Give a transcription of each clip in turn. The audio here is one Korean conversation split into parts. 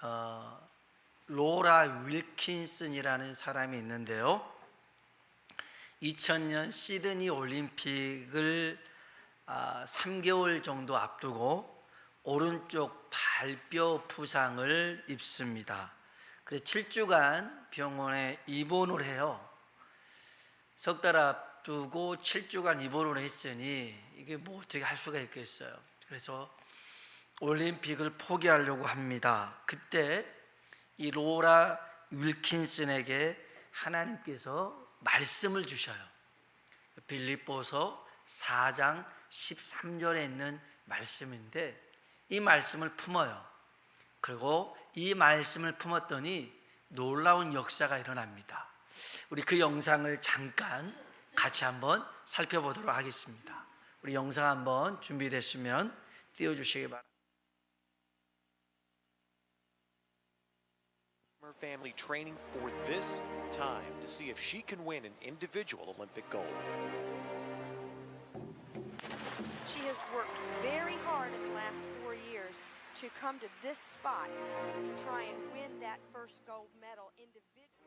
어, 로라 윌킨슨이라는 사람이 있는데요. 2000년 시드니 올림픽을 3개월 정도 앞두고 오른쪽 발뼈 부상을 입습니다. 그래서 7주간 병원에 입원을 해요. 석 달 앞두고 7주간 입원을 했으니 이게 뭐 어떻게 할 수가 있겠어요. 그래서 올림픽을 포기하려고 합니다. 그때 이 로라 윌킨슨에게 하나님께서 말씀을 주셔요. 빌립보서 4장 13절에 있는 말씀인데 이 말씀을 품어요. 그리고 이 말씀을 품었더니 놀라운 역사가 일어납니다. 우리 그 영상을 잠깐 같이 한번 살펴보도록 하겠습니다. 우리 영상 한번 준비됐으면 띄워주시기 바랍니다. Her family training for this time to see if she can win an individual Olympic gold. She has worked very hard in the last 4 years to come to this spot to try and win that first gold medal individually.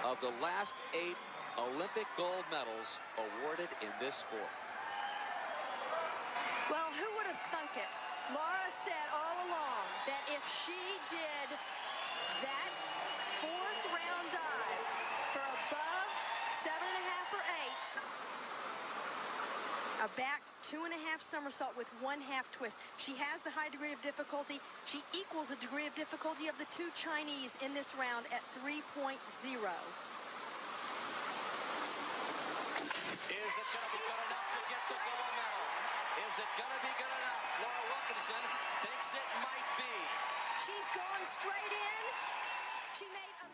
Of the last 8 Olympic gold medals awarded in this sport. Well, who would have thunk it? Laura said all along that if she did that fourth round dive for above 7.5 or 8, a back 2.5 somersault with 1/2 twist, she has the high degree of difficulty. She equals the degree of difficulty of the 2 Chinese in this round at 3.0. Is it going to be good enough to get the gold medal? Is it going to be good enough? Laura Wilkinson thinks it might be. She's gone straight in. She made a...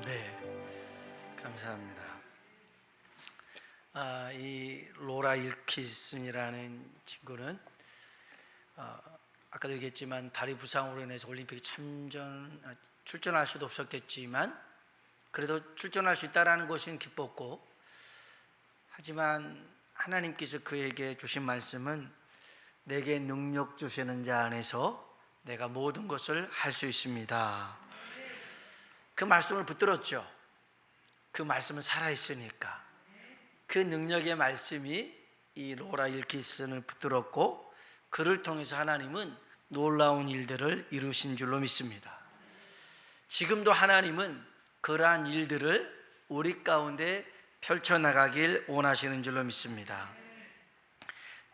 네, 감사합니다. 이 로라 일키슨이라는 친구는 아까도 얘기했지만 다리 부상으로 인해서 올림픽에 출전할 수도 없었겠지만 그래도 출전할 수 있다라는 것은 기뻤고, 하지만 하나님께서 그에게 주신 말씀은 내게 능력 주시는 자 안에서 내가 모든 것을 할 수 있습니다. 그 말씀을 붙들었죠. 그 말씀은 살아있으니까. 그 능력의 말씀이 이 로라 일키슨을 붙들었고, 그를 통해서 하나님은 놀라운 일들을 이루신 줄로 믿습니다. 지금도 하나님은 그러한 일들을 우리 가운데 펼쳐나가길 원하시는 줄로 믿습니다.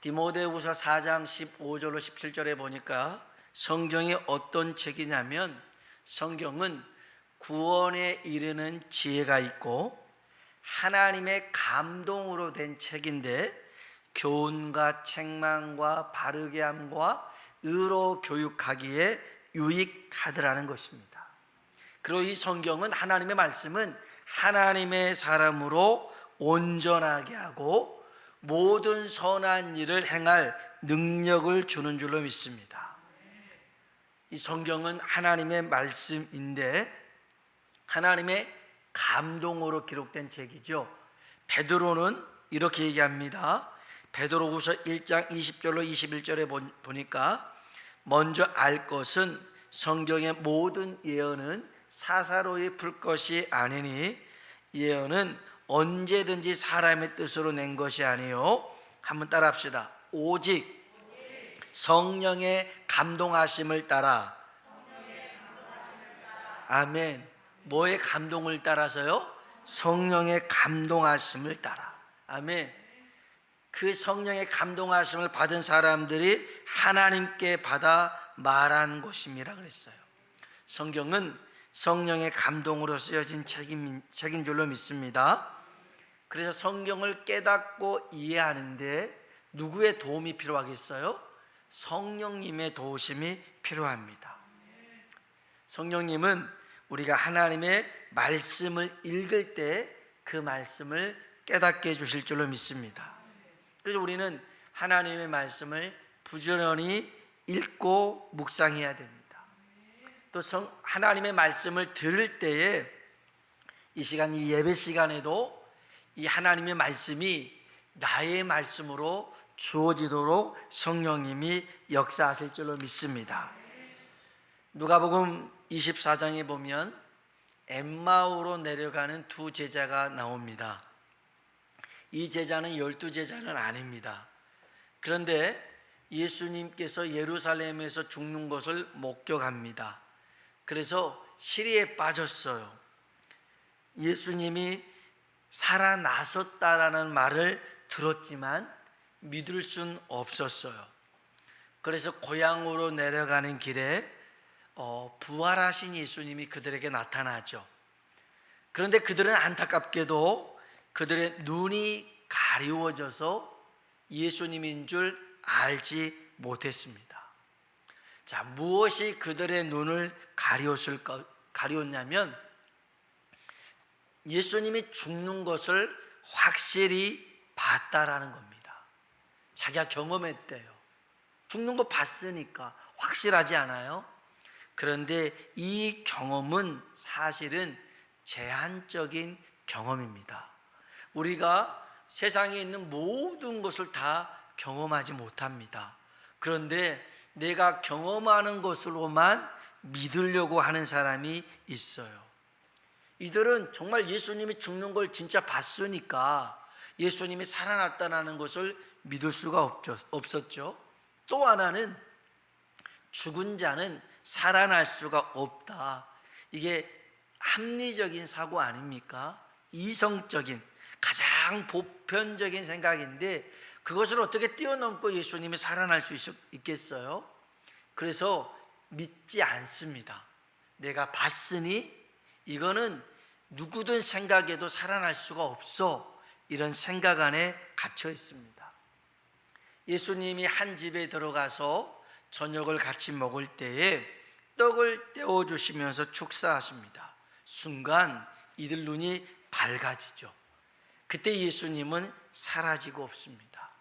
디모데후서 4장 15절로 17절에 보니까 성경이 어떤 책이냐면, 성경은 구원에 이르는 지혜가 있고 하나님의 감동으로 된 책인데 교훈과 책망과 바르게 함과 의로 교육하기에 유익하더라는 것입니다. 그리고 이 성경은, 하나님의 말씀은 하나님의 사람으로 온전하게 하고 모든 선한 일을 행할 능력을 주는 줄로 믿습니다. 이 성경은 하나님의 말씀인데 하나님의 감동으로 기록된 책이죠. 베드로는 이렇게 얘기합니다. 베드로후서 1장 20절로 21절에 보니까 먼저 알 것은 성경의 모든 예언은 사사로이 풀 것이 아니니 예언은 언제든지 사람의 뜻으로 낸 것이 아니요. 한번 따라 합시다. 오직 성령의 감동하심을 따라. 아멘. 뭐의 감동을 따라서요? 성령의 감동하심을 따라. 아멘. 그 성령의 감동하심을 받은 사람들이 하나님께 받아 말한 것임이라 그랬어요. 성경은 성령의 감동으로 쓰여진 책인 줄로 믿습니다. 그래서 성경을 깨닫고 이해하는데 누구의 도움이 필요하겠어요? 성령님의 도우심이 필요합니다. 성령님은 우리가 하나님의 말씀을 읽을 때 그 말씀을 깨닫게 해주실 줄로 믿습니다. 그래서 우리는 하나님의 말씀을 부지런히 읽고 묵상해야 됩니다. 또 하나님의 말씀을 들을 때에 이 시간, 이 예배 시간에도 이 하나님의 말씀이 나의 말씀으로 주어지도록 성령님이 역사하실 줄로 믿습니다. 누가복음 24장에 보면 엠마오로 내려가는 두 제자가 나옵니다. 이 제자는 12제자는 아닙니다. 그런데 예수님께서 예루살렘에서 죽는 것을 목격합니다. 그래서 시리에 빠졌어요. 예수님이 살아나셨다라는 말을 들었지만 믿을 순 없었어요. 그래서 고향으로 내려가는 길에 부활하신 예수님이 그들에게 나타나죠. 그런데 그들은 안타깝게도 그들의 눈이 가리워져서 예수님인 줄 알지 못했습니다. 자, 무엇이 그들의 눈을 가리웠냐면 예수님이 죽는 것을 확실히 봤다라는 겁니다. 자기가 경험했대요. 죽는 거 봤으니까 확실하지 않아요? 그런데 이 경험은 사실은 제한적인 경험입니다. 우리가 세상에 있는 모든 것을 다 경험하지 못합니다. 그런데 내가 경험하는 것으로만 믿으려고 하는 사람이 있어요. 이들은 정말 예수님이 죽는 걸 진짜 봤으니까 예수님이 살아났다는 것을 믿을 수가 없었죠. 또 하나는 죽은 자는 살아날 수가 없다. 이게 합리적인 사고 아닙니까? 이성적인, 가장 보편적인 생각인데 그것을 어떻게 뛰어넘고 예수님이 살아날 수 있겠어요? 그래서 믿지 않습니다. 내가 봤으니 이거는 누구든 생각해도 살아날 수가 없어. 이런 생각 안에 갇혀 있습니다. 예수님이 한 집에 들어가서 저녁을 같이 먹을 때에 떡을 떼어주시면서 축사하십니다. 순간 이들 눈이 밝아지죠. 그때 예수님은 사라지고 없습니다.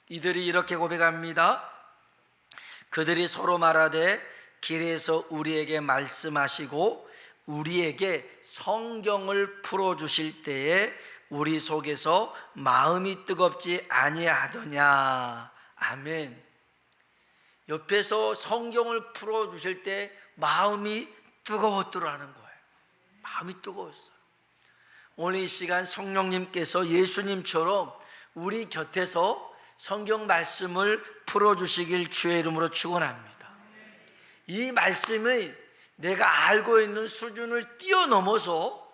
이들이 이렇게 고백합니다. 그들이 서로 말하되 길에서 우리에게 말씀하시고 우리에게 성경을 풀어주실 때에 우리 속에서 마음이 뜨겁지 아니하더냐. 아멘. 옆에서 성경을 풀어주실 때 마음이 뜨거웠더라는 거예요. 마음이 뜨거웠어요. 오늘 이 시간 성령님께서 예수님처럼 우리 곁에서 성경 말씀을 풀어주시길 주의 이름으로 축원합니다. 이 말씀이 내가 알고 있는 수준을 뛰어넘어서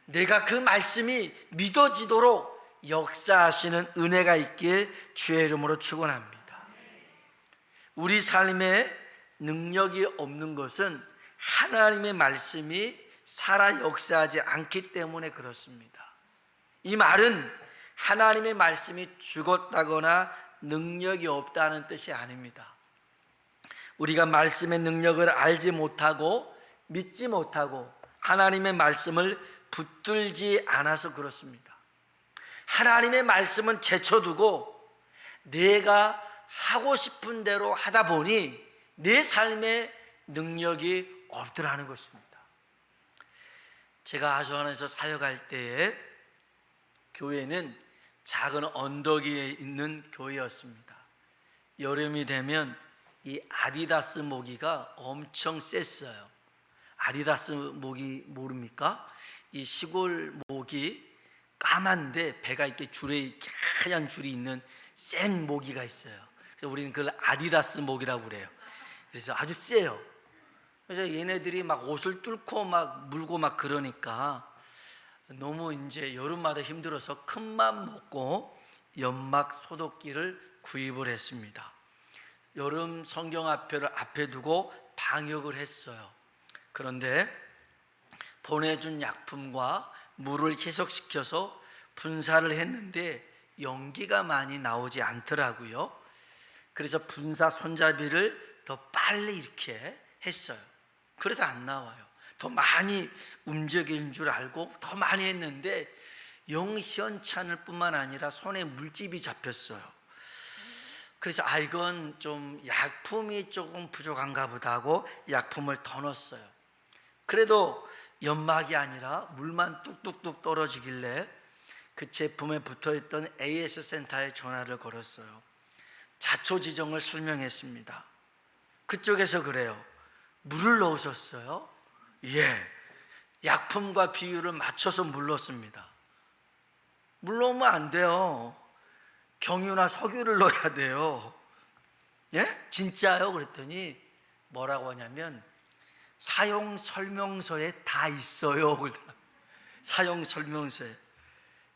내가 그 말씀이 믿어지도록 역사하시는 은혜가 있길 주의 이름으로 축원합니다. 우리 삶에 능력이 없는 것은 하나님의 말씀이 살아 역사하지 않기 때문에 그렇습니다. 이 말은 하나님의 말씀이 죽었다거나 능력이 없다는 뜻이 아닙니다. 우리가 말씀의 능력을 알지 못하고 믿지 못하고 하나님의 말씀을 붙들지 않아서 그렇습니다. 하나님의 말씀은 제쳐두고 내가 하고 싶은 대로 하다 보니 내 삶에 능력이 없더라는 것입니다. 제가 아수안에서 사역할 때에 교회는 작은 언덕 위에 있는 교회였습니다. 여름이 되면 이 아디다스 모기가 엄청 셌어요. 아디다스 모기 모릅니까? 이 시골 모기 까만데 배가 이렇게 줄에 하얀 줄이 있는 센 모기가 있어요. 그래서 우리는 그걸 아디다스 모기라고 그래요. 그래서 아주 세요. 그래서 얘네들이 막 옷을 뚫고 막 물고 막 그러니까 너무 이제 여름마다 힘들어서 큰맘 먹고 연막 소독기를 구입을 했습니다. 여름 성경 앞에를 앞에 두고 방역을 했어요. 그런데 보내준 약품과 물을 희석시켜서 분사를 했는데 연기가 많이 나오지 않더라고요. 그래서 분사 손잡이를 더 빨리 이렇게 했어요. 그래도 안 나와요. 더 많이 움직인 줄 알고 더 많이 했는데 영 시원찮을 뿐만 아니라 손에 물집이 잡혔어요. 그래서 이건 좀 약품이 조금 부족한가 보다 하고 약품을 더 넣었어요. 그래도 연막이 아니라 물만 뚝뚝뚝 떨어지길래 그 제품에 붙어있던 AS 센터에 전화를 걸었어요. 자초지종을 설명했습니다. 그쪽에서 그래요. 물을 넣으셨어요? 예, 약품과 비율을 맞춰서 물 넣습니다. 물 넣으면 안 돼요. 경유나 석유를 넣어야 돼요. 예? 진짜요? 그랬더니 뭐라고 하냐면 사용 설명서에 다 있어요. 사용 설명서에.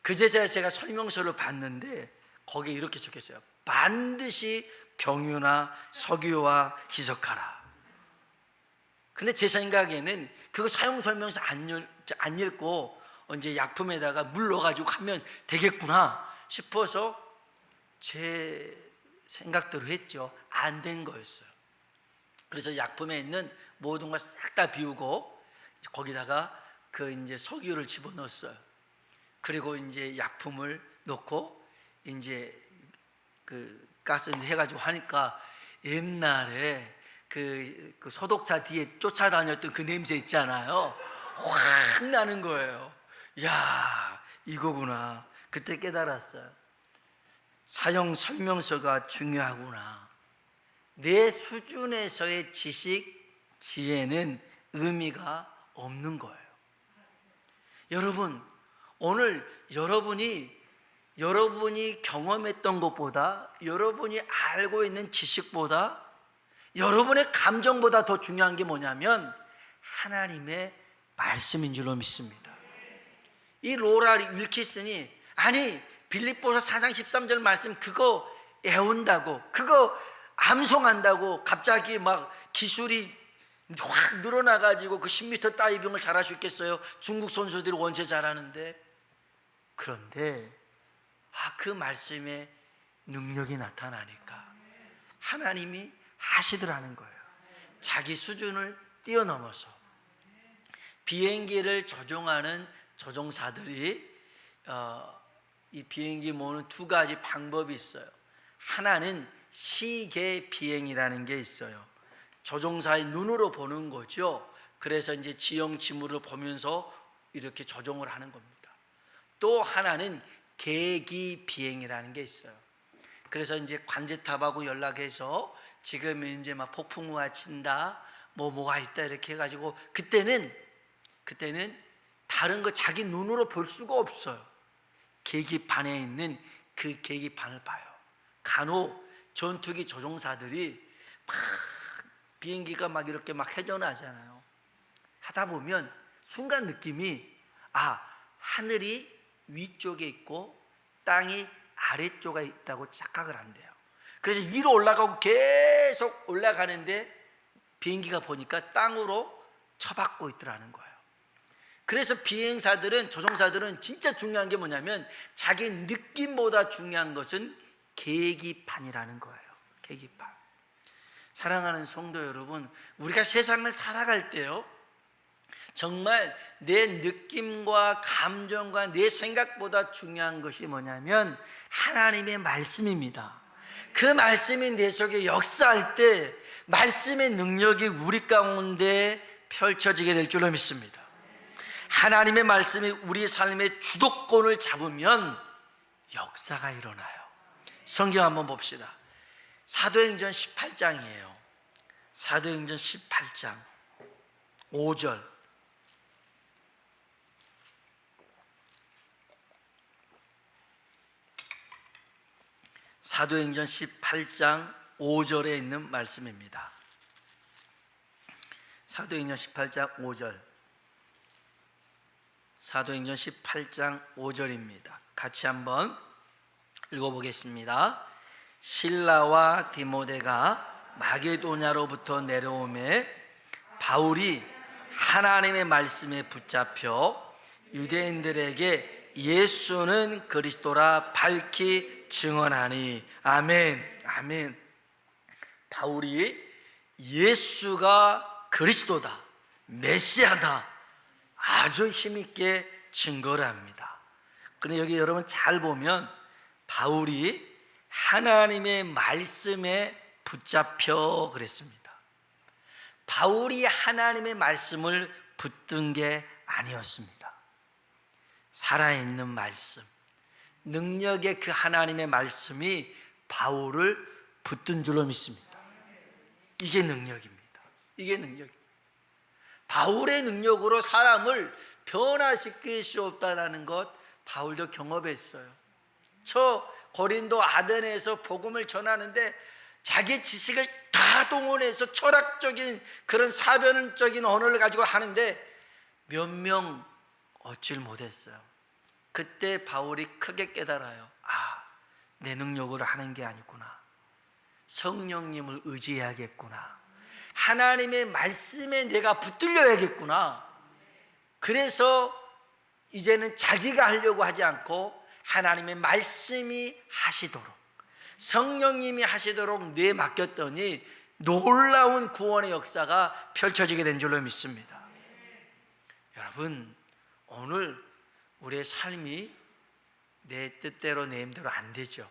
그제서야 제가 설명서를 봤는데 거기에 이렇게 적혔어요. 반드시 경유나 석유와 희석하라. 근데 제 생각에는 그거 사용 설명서 안 읽고 이제 약품에다가 물 넣어가지고 하면 되겠구나 싶어서 제 생각대로 했죠. 안 된 거였어요. 그래서 약품에 있는 모든 걸 싹 다 비우고 거기다가 그 이제 석유를 집어넣었어요. 그리고 이제 약품을 넣고 이제 그 가스 해가지고 하니까 옛날에 그 소독차 뒤에 쫓아다녔던 그 냄새 있잖아요. 확 나는 거예요. 야, 이거구나. 그때 깨달았어요. 사용 설명서가 중요하구나. 내 수준에서의 지식, 지혜는 의미가 없는 거예요. 여러분, 오늘 여러분이 경험했던 것보다, 여러분이 알고 있는 지식보다, 여러분의 감정보다 더 중요한 게 뭐냐면 하나님의 말씀인 줄로 믿습니다. 이 로라 윌키슨이 아니 빌립보서 4장 13절 말씀 그거 애운다고, 그거 암송한다고 갑자기 막 기술이 확 늘어나가지고 그 10m 다이빙을 잘할 수 있겠어요? 중국 선수들이 원체 잘하는데. 그런데 그 말씀에 능력이 나타나니까 하나님이 하시더라는 거예요. 자기 수준을 뛰어넘어서. 비행기를 조종하는 조종사들이 이 비행기 모으는 두 가지 방법이 있어요. 하나는 시계 비행이라는 게 있어요. 조종사의 눈으로 보는 거죠. 그래서 이제 지형 지물을 보면서 이렇게 조종을 하는 겁니다. 또 하나는 계기 비행이라는 게 있어요. 그래서 이제 관제탑하고 연락해서 지금 이제 막 폭풍우가 친다, 뭐가 있다 이렇게 해가지고 그때는 다른 거 자기 눈으로 볼 수가 없어요. 계기판에 있는 그 계기판을 봐요. 간혹 전투기 조종사들이 막 비행기가 막 이렇게 막 회전하잖아요. 하다 보면 순간 느낌이 하늘이 위쪽에 있고 땅이 아래쪽에 있다고 착각을 한대요. 그래서 위로 올라가고 계속 올라가는데 비행기가 보니까 땅으로 쳐박고 있더라는 거예요. 그래서 비행사들은, 조종사들은 진짜 중요한 게 뭐냐면 자기 느낌보다 중요한 것은 계기판이라는 거예요. 계기판. 사랑하는 성도 여러분, 우리가 세상을 살아갈 때요, 정말 내 느낌과 감정과 내 생각보다 중요한 것이 뭐냐면 하나님의 말씀입니다. 그 말씀이 내 속에 역사할 때 말씀의 능력이 우리 가운데 펼쳐지게 될 줄로 믿습니다. 하나님의 말씀이 우리 삶의 주도권을 잡으면 역사가 일어나요. 성경 한번 봅시다. 사도행전 18장이에요. 사도행전 18장 5절. 사도행전 18장 5절에 있는 말씀입니다. 사도행전 18장 5절. 사도행전 18장 5절입니다. 같이 한번 읽어보겠습니다. 실라와 디모데가 마게도냐로부터 내려오매 바울이 하나님의 말씀에 붙잡혀 유대인들에게 예수는 그리스도라 밝히 증언하니. 아멘. 아멘. 바울이 예수가 그리스도다, 메시아다, 아주 힘있게 증거를 합니다. 그런데 여기 여러분 잘 보면 바울이 하나님의 말씀에 붙잡혀 그랬습니다. 바울이 하나님의 말씀을 붙든 게 아니었습니다. 살아있는 말씀, 능력의 그 하나님의 말씀이 바울을 붙든 줄로 믿습니다. 이게 능력입니다. 이게 능력입니다. 바울의 능력으로 사람을 변화시킬 수 없다는 것 바울도 경험했어요. 저 고린도 아덴에서 복음을 전하는데 자기 지식을 다 동원해서 철학적인 그런 사변적인 언어를 가지고 하는데 몇 명 얻질 못했어요. 그때 바울이 크게 깨달아요. 내 능력으로 하는 게 아니구나. 성령님을 의지해야겠구나. 하나님의 말씀에 내가 붙들려야겠구나. 그래서 이제는 자기가 하려고 하지 않고 하나님의 말씀이 하시도록, 성령님이 하시도록 내 맡겼더니 놀라운 구원의 역사가 펼쳐지게 된 줄로 믿습니다. 여러분, 오늘 우리의 삶이 내 뜻대로 내 힘대로 안 되죠.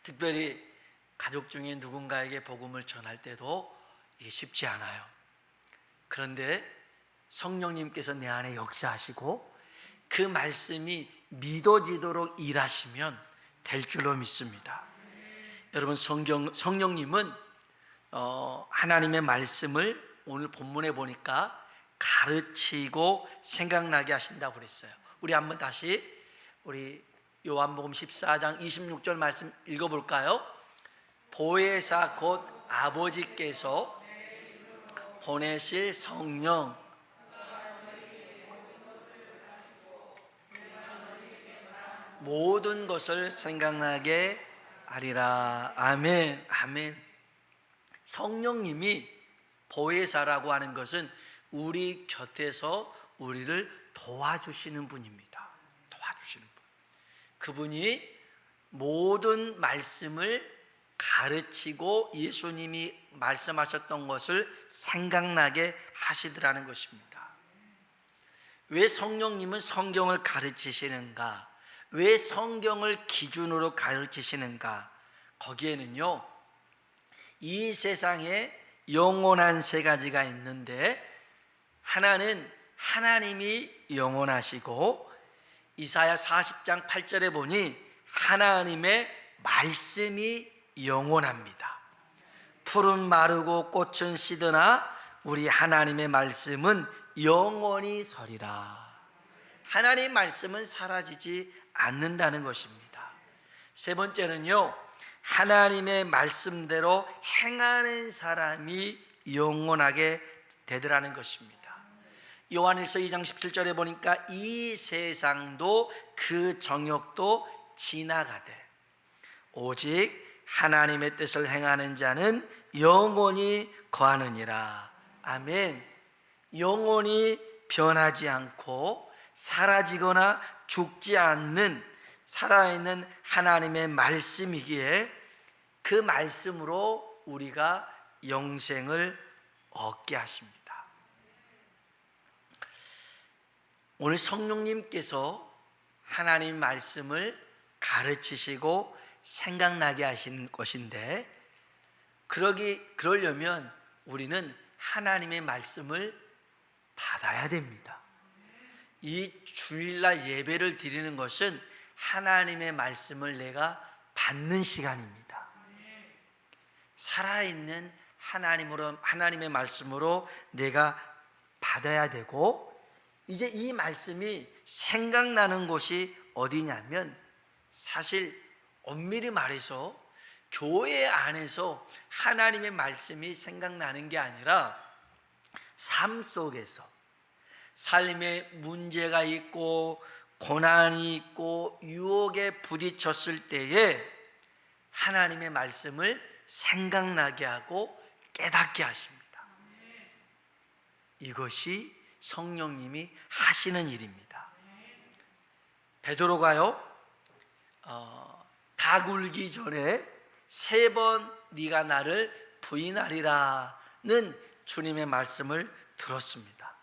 특별히 가족 중에 누군가에게 복음을 전할 때도 이게 쉽지 않아요. 그런데 성령님께서 내 안에 역사하시고 그 말씀이 믿어지도록 일하시면 될 줄로 믿습니다. 여러분, 성령님은 하나님의 말씀을 오늘 본문에 보니까 가르치고 생각나게 하신다고 그랬어요. 우리 한번 다시 우리 요한복음 14장 26절 말씀 읽어볼까요? 보혜사 곧 아버지께서 보내실 성령, 모든 것을 생각나게 하리라. 아멘. 아멘. 성령님이 보혜사라고 하는 것은 우리 곁에서 우리를 도와주시는 분입니다. 도와주시는 분. 그분이 모든 말씀을 가르치고 예수님이 말씀하셨던 것을 생각나게 하시더라는 것입니다. 왜 성령님은 성경을 가르치시는가? 왜 성경을 기준으로 가르치시는가? 거기에는요, 이 세상에 영원한 세 가지가 있는데, 하나는 하나님이 영원하시고, 이사야 40장 8절에 보니 하나님의 말씀이 영원합니다. 풀은 마르고 꽃은 시드나 우리 하나님의 말씀은 영원히 서리라. 하나님의 말씀은 사라지지 않는다는 것입니다. 세 번째는요, 하나님의 말씀대로 행하는 사람이 영원하게 되더라는 것입니다. 요한일서 2장 17절에 보니까 이 세상도 그 정욕도 지나가되 오직 하나님의 뜻을 행하는 자는 영원히 거하느니라. 아멘. 영원히 변하지 않고 사라지거나 죽지 않는 살아있는 하나님의 말씀이기에 그 말씀으로 우리가 영생을 얻게 하십니다. 오늘 성령님께서 하나님 말씀을 가르치시고 생각나게 하신 것인데, 그러려면 우리는 하나님의 말씀을 받아야 됩니다. 이 주일날 예배를 드리는 것은 하나님의 말씀을 내가 받는 시간입니다. 살아있는 하나님의 말씀으로 내가 받아야 되고, 이제 이 말씀이 생각나는 곳이 어디냐면, 사실 엄밀히 말해서 교회 안에서 하나님의 말씀이 생각나는 게 아니라 삶 속에서 삶에 문제가 있고 고난이 있고 유혹에 부딪혔을 때에 하나님의 말씀을 생각나게 하고 깨닫게 하십니다. 이것이 성령님이 하시는 일입니다. 베드로가요, 닭 울기 전에 3번 네가 나를 부인하리라는 주님의 말씀을 들었습니다.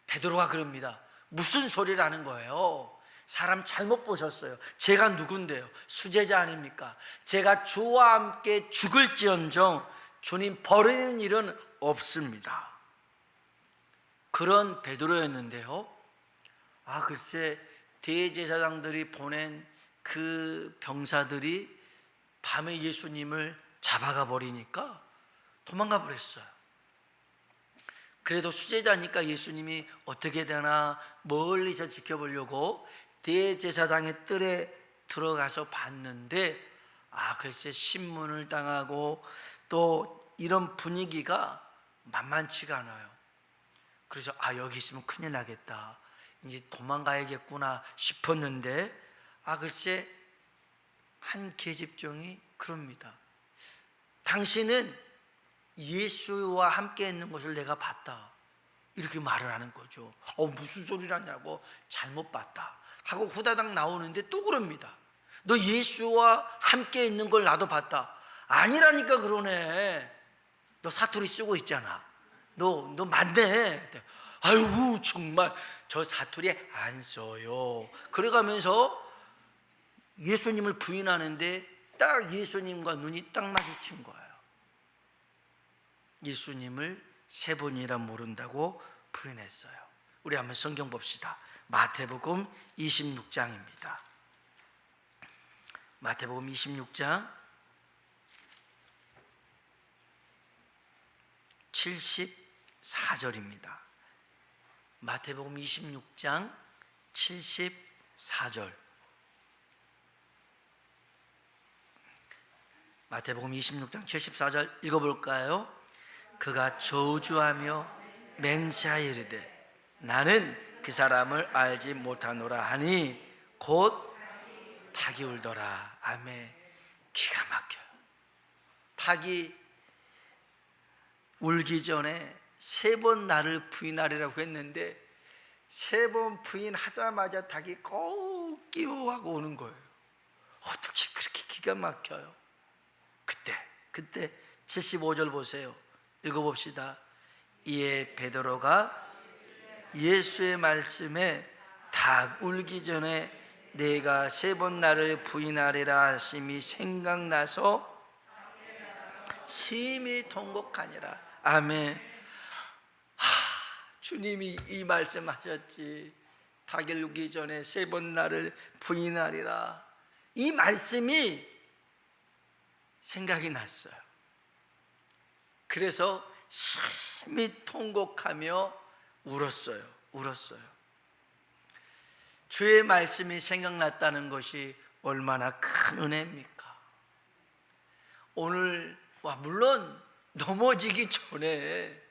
베드로가 그럽니다. 무슨 소리라는 거예요? 사람 잘못 보셨어요. 제가 누군데요? 수제자 아닙니까? 제가 주와 함께 죽을지언정 주님 버리는 일은 없습니다. 그런 베드로였는데요, 글쎄 대제사장들이 보낸 그 병사들이 밤에 예수님을 잡아가 버리니까 도망가 버렸어요. 그래도 수제자니까 예수님이 어떻게 되나 멀리서 지켜보려고 대제사장의 뜰에 들어가서 봤는데, 글쎄 신문을 당하고 또 이런 분위기가 만만치가 않아요. 그래서 여기 있으면 큰일 나겠다, 이제 도망가야겠구나 싶었는데, 글쎄 한 계집종이 그럽니다. 당신은 예수와 함께 있는 것을 내가 봤다, 이렇게 말을 하는 거죠. 무슨 소리라냐고, 잘못 봤다 하고 후다닥 나오는데 또 그럽니다. 너 예수와 함께 있는 걸 나도 봤다. 아니라니까 그러네. 너 사투리 쓰고 있잖아. 너 맞네. 아유 정말 저 사투리 안 써요. 그래가면서 예수님을 부인하는데 딱 예수님과 눈이 딱 마주친 거예요. 예수님을 3번이나 모른다고 부인했어요. 우리 한번 성경 봅시다. 마태복음 26장입니다. 마태복음 26장 74절입니다. 마태복음 26장 74절. 마태복음 26장 74절 읽어볼까요? 그가 저주하며 맹세하여 이르되 나는 그 사람을 알지 못하노라 하니 곧 닭이 울더라. 아멘. 기가 막혀요. 닭이 울기 전에 3번 나를 부인하리라고 했는데 3번 부인하자마자 닭이 꼭 끼워하고 오는 거예요. 어떻게 그렇게 기가 막혀요? 그때 75절 보세요. 읽어봅시다. 이에 베드로가 예수의 말씀에 닭 울기 전에 내가 3번 나를 부인하리라 하심이 생각나서 심히 통곡하니라. 아멘. 주님이 이 말씀하셨지. 닭 울기 전에 3번 나를 부인하리라. 이 말씀이 생각이 났어요. 그래서 심히 통곡하며 울었어요. 주의 말씀이 생각났다는 것이 얼마나 큰 은혜입니까? 오늘 물론 넘어지기 전에,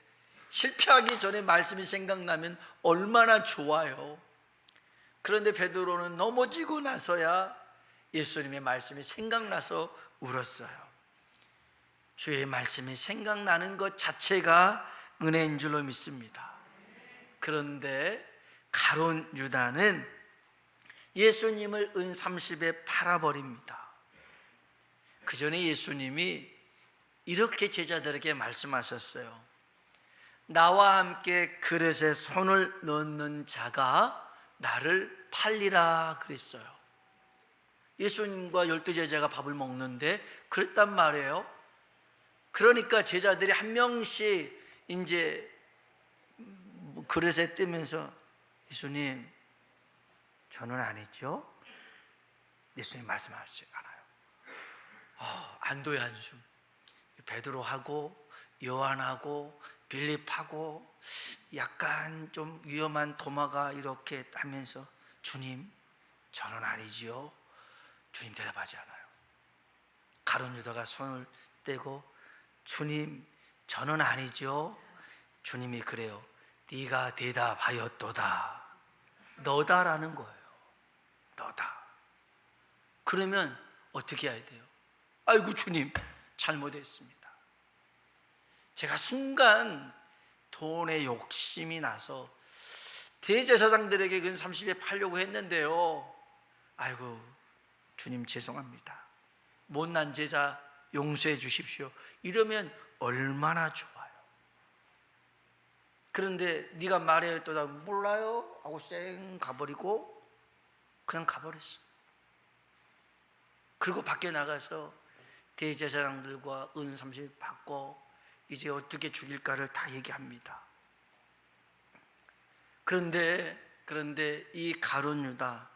실패하기 전에 말씀이 생각나면 얼마나 좋아요. 그런데 베드로는 넘어지고 나서야 예수님의 말씀이 생각나서 울었어요. 주의 말씀이 생각나는 것 자체가 은혜인 줄로 믿습니다. 그런데 가룟 유다는 예수님을 은 30에 팔아버립니다. 그 전에 예수님이 이렇게 제자들에게 말씀하셨어요. 나와 함께 그릇에 손을 넣는 자가 나를 팔리라 그랬어요. 예수님과 12제자가 밥을 먹는데 그랬단 말이에요. 그러니까 제자들이 한 명씩 이제 그릇에 뜨면서 예수님, 저는 아니죠? 예수님 말씀하시지 않아요. 안도의 한숨. 베드로하고 요한하고 빌립하고 약간 좀 위험한 도마가 이렇게 하면서 주님, 저는 아니지요? 주님 대답하지 않아요. 가룟 유다가 손을 떼고 주님, 저는 아니죠? 주님이 그래요. 네가 대답하였도다. 너다라는 거예요. 너다. 그러면 어떻게 해야 돼요? 아이고 주님, 잘못했습니다. 제가 순간 돈에 욕심이 나서 대제사장들에게 근 30에 팔려고 했는데요. 아이고 주님 죄송합니다. 못난 제자 용서해 주십시오. 이러면 얼마나 좋아요. 그런데 네가 말해였더라. 몰라요 하고 쌩 가버리고 그냥 가버렸어. 그리고 밖에 나가서 대제사장들과 은 30 받고 이제 어떻게 죽일까를 다 얘기합니다. 그런데 이 가룟 유다,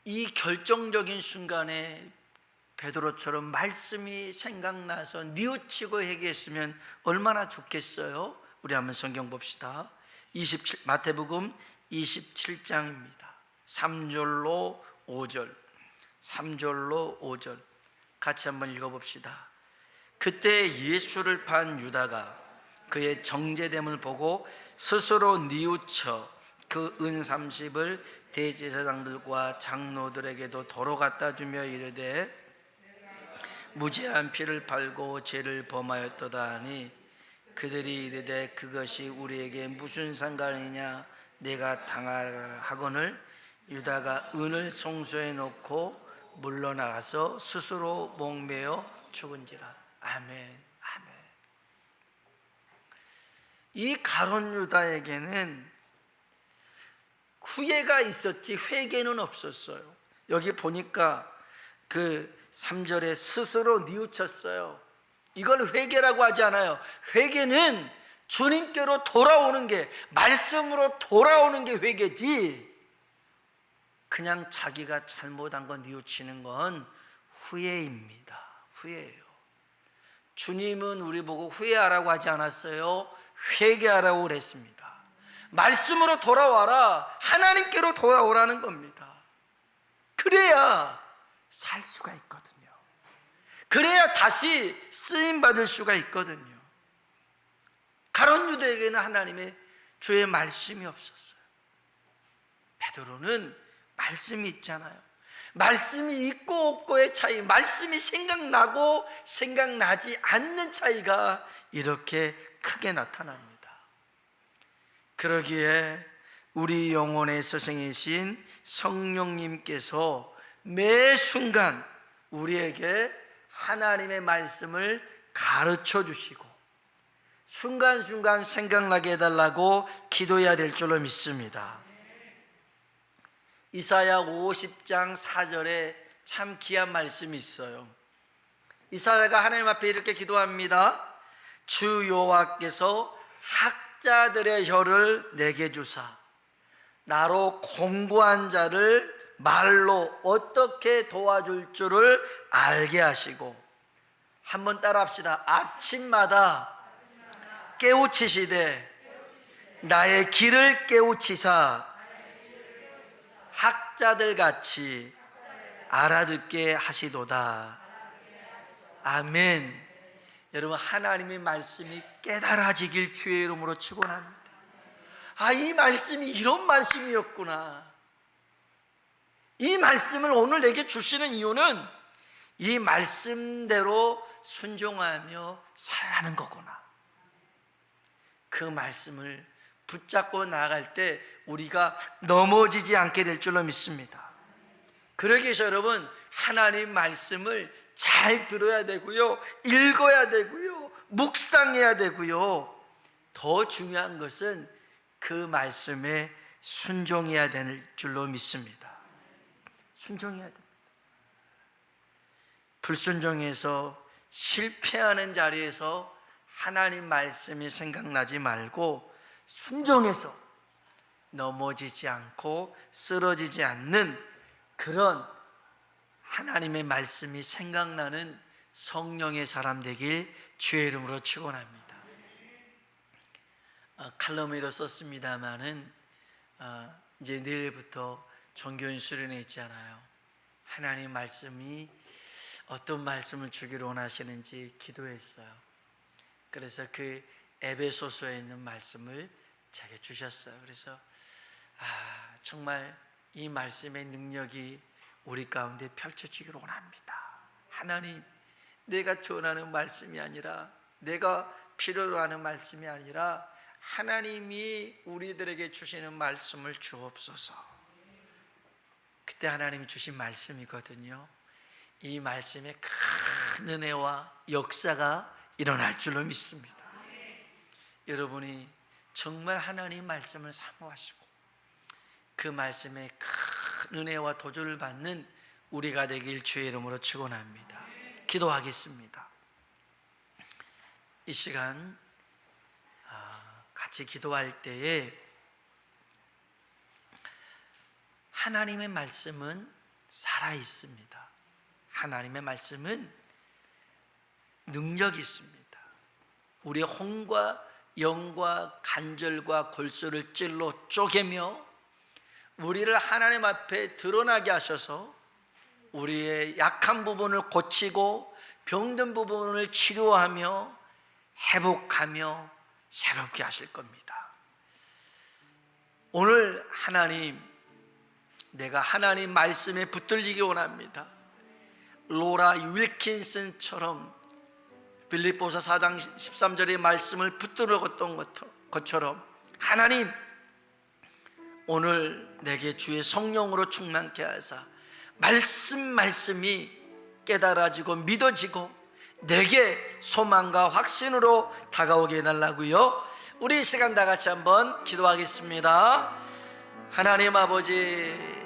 이 결정적인 순간에 베드로처럼 말씀이 생각나서 뉘우치고 회개했으면 얼마나 좋겠어요. 우리 한번 성경 봅시다. 마태복음 27장입니다 3절로 5절 같이 한번 읽어봅시다. 그때 예수를 판 유다가 그의 정죄됨을 보고 스스로 뉘우쳐 그 은 30을 대제사장들과 장로들에게도 도로 갖다 주며 이르되 무죄한 피를 팔고 죄를 범하였도다 하니 그들이 이르되 그것이 우리에게 무슨 상관이냐 내가 당하라 하거늘 유다가 은을 송소해 놓고 물러나가서 스스로 목매어 죽은지라. 아멘. 이 가룟 유다에게는 후회가 있었지 회개는 없었어요. 여기 보니까 그 3절에 스스로 뉘우쳤어요. 이걸 회개라고 하지 않아요. 회개는 주님께로 돌아오는 게, 말씀으로 돌아오는 게 회개지, 그냥 자기가 잘못한 거 뉘우치는 건 후회입니다. 후회예요. 주님은 우리 보고 후회하라고 하지 않았어요. 회개하라고 그랬습니다. 말씀으로 돌아와라, 하나님께로 돌아오라는 겁니다. 그래야 살 수가 있거든요. 그래야 다시 쓰임받을 수가 있거든요. 가룟 유다에게는 하나님의 주의 말씀이 없었어요. 베드로는 말씀이 있잖아요. 말씀이 있고 없고의 차이, 말씀이 생각나고 생각나지 않는 차이가 이렇게 크게 나타납니다. 그러기에 우리 영혼의 스승이신 성령님께서 매 순간 우리에게 하나님의 말씀을 가르쳐 주시고 순간순간 생각나게 해달라고 기도해야 될 줄로 믿습니다. 이사야 50장 4절에 참 귀한 말씀이 있어요. 이사야가 하나님 앞에 이렇게 기도합니다. 주 여호와께서 학자들의 혀를 내게 주사 나로 공부한 자를 말로 어떻게 도와줄 줄을 알게 하시고, 한번 따라 합시다. 아침마다 깨우치시되 나의 길을 깨우치사 학자들 같이 알아듣게 하시도다. 아멘. 여러분, 하나님의 말씀이 깨달아지길 주의 이름으로 축원합니다. 아, 이 말씀이 이런 말씀이었구나. 이 말씀을 오늘 내게 주시는 이유는 이 말씀대로 순종하며 살라는 거구나. 그 말씀을 붙잡고 나아갈 때 우리가 넘어지지 않게 될 줄로 믿습니다. 그러기 위해서 여러분, 하나님 말씀을 잘 들어야 되고요, 읽어야 되고요, 묵상해야 되고요, 더 중요한 것은 그 말씀에 순종해야 될 줄로 믿습니다. 순종해야 됩니다. 불순종해서 실패하는 자리에서 하나님 말씀이 생각나지 말고 순종해서 넘어지지 않고 쓰러지지 않는 그런 하나님의 말씀이 생각나는 성령의 사람 되길 주의 이름으로 축원합니다. 칼럼에도 썼습니다마는 이제 내일부터 종교인 수련회 있잖아요. 하나님 말씀이 어떤 말씀을 주기를 원하시는지 기도했어요. 그래서 그 에베소서에 있는 말씀을 제게 주셨어요. 그래서 정말 이 말씀의 능력이 우리 가운데 펼쳐지기를 원합니다. 하나님, 내가 전하는 말씀이 아니라, 내가 필요로 하는 말씀이 아니라 하나님이 우리들에게 주시는 말씀을 주옵소서. 그때 하나님이 주신 말씀이거든요. 이 말씀에 큰 은혜와 역사가 일어날 줄로 믿습니다. 여러분이 정말 하나님 말씀을 사모하시고 그 말씀에 큰 은혜와 도전을 받는 우리가 되길 주의 이름으로 축원합니다. 기도하겠습니다. 이 시간 같이 기도할 때에 하나님의 말씀은 살아 있습니다. 하나님의 말씀은 능력이 있습니다. 우리의 혼과 영과 관절과 골수를 찔러 쪼개며 우리를 하나님 앞에 드러나게 하셔서 우리의 약한 부분을 고치고 병든 부분을 치료하며 회복하며 새롭게 하실 겁니다. 오늘 하나님, 내가 하나님 말씀에 붙들리기 원합니다. 로라 윌킨슨처럼 빌립보서 4장 13절의 말씀을 붙들었던 것처럼 하나님, 오늘 내게 주의 성령으로 충만케 하사 말씀이 깨달아지고 믿어지고 내게 소망과 확신으로 다가오게 해달라고요. 우리 이 시간 다 같이 한번 기도하겠습니다. 하나님 아버지,